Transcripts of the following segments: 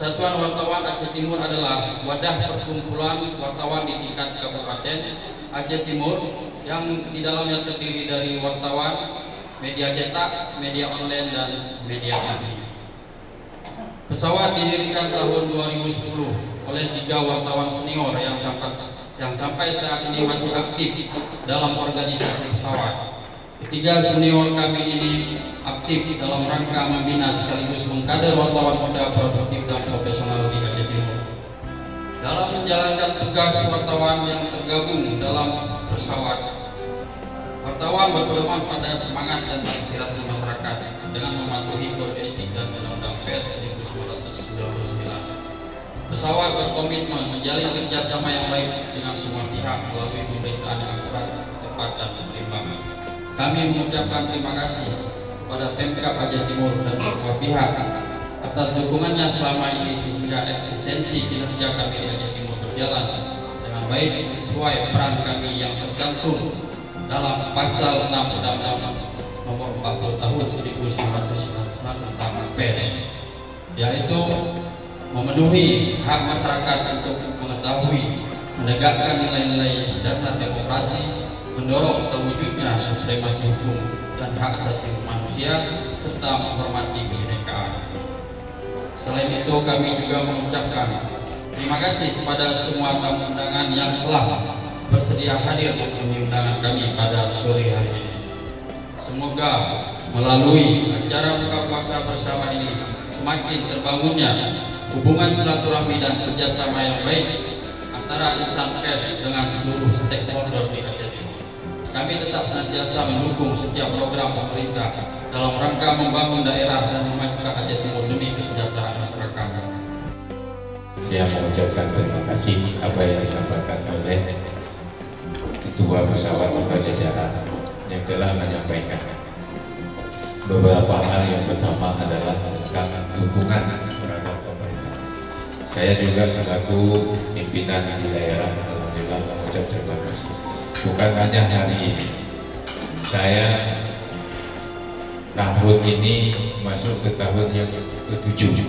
Persatuan Wartawan Aceh Timur adalah wadah perkumpulan wartawan di tingkat Kabupaten Aceh Timur yang di dalamnya terdiri dari wartawan, media cetak, media online, dan media daring. Pesawat didirikan tahun 2010 oleh 3 wartawan senior yang sampai saat ini masih aktif dalam organisasi pesawat. Ketiga senior kami ini aktif dalam rangka membina sekaligus mengkader wartawan muda produktif dan profesional di Aceh Timur. Dalam menjalankan tugas wartawan yang tergabung dalam pesawat, wartawan berpedoman pada semangat dan aspirasi masyarakat dengan mematuhi kode etik dan undang-undang pers 1999. Pesawat berkomitmen menjalin kerjasama yang baik dengan semua pihak melalui pemberitaan yang akurat, tepat, dan berimbang. Kami mengucapkan terima kasih kepada Pemkab Aceh Timur dan semua pihak atas dukungannya selama ini sehingga eksistensi kinerja kami di Aceh Timur berjalan dengan baik sesuai peran kami yang tercantum dalam pasal 6 Undang-Undang Nomor 40 Tahun 1999 tentang pers, yaitu memenuhi hak masyarakat untuk mengetahui, menegakkan nilai-nilai dasar demokrasi, mendorong terwujudnya supremasi hukum dan hak asasi manusia, serta menghormati kebinekaan. Selain itu, kami juga mengucapkan terima kasih kepada semua tamu undangan yang telah bersedia hadir memenuhi undangan kami pada sore hari ini. Semoga melalui acara buka puasa bersama ini semakin terbangunnya hubungan silaturahmi dan kerjasama yang baik antara insan pers dengan seluruh stakeholder di Aceh Timur. Kami tetap senantiasa mendukung setiap program pemerintah dalam rangka membangun daerah dan memajukan Aceh Timur demi kesejahteraan masyarakat. Saya mengucapkan terima kasih apa yang disampaikan oleh Ketua Pesawat atau jajaran yang telah menyampaikan beberapa hal. Yang pertama adalah tentang dukungan terhadap pemerintah. Saya juga selaku pimpinan di daerah alhamdulillah mengucap terima kasih. Bukan hanya hari ini, saya tahun ini masuk ke tahun yang ke-7.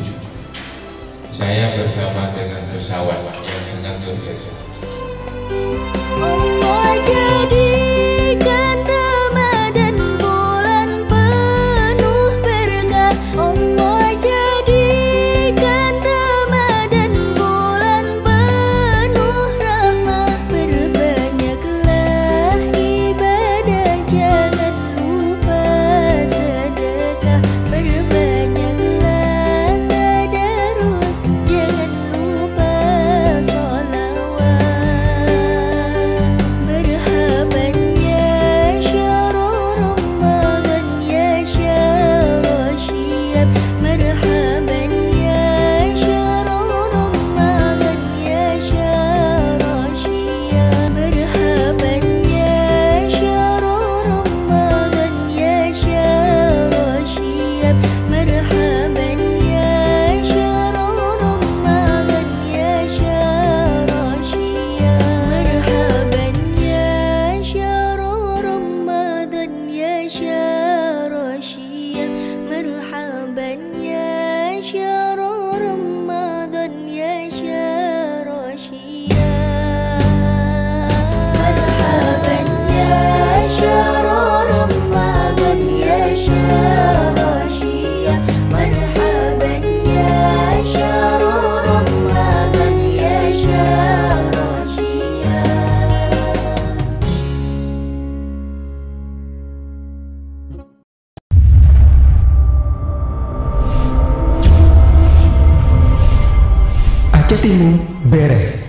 Saya bersama dengan pesawat yang sangat luar biasa. Allah jadikan Ramadan bulan penuh berkah. Allah jadikan Ramadan bulan penuh rahmah. Berbanyaklah ibadah, jangan lupa sedekah. Berbanyaklah tadarus, jangan lupa sholawat. Marhaban ya syahrul Ramadan ya syahrul syiyam. Marhaban ya syahrul Ramadan ya syahrul syiyam. Marhaban ya syahrul Ramadan ya syahrul syiyam. Marhaban ya syahrul Ramadan ya syahrul syiyam. Marhaban ya syahrul Ramadan ya syahrul syiyam. Marhaban ya syahrul Ramadan ya syahrul syiyam. Marhaban ya syahrul Ramadan ya syahrul syiyam. Marhaban ya syahrul Ramadan ya syahrul syiyam. Aceh Timur beres.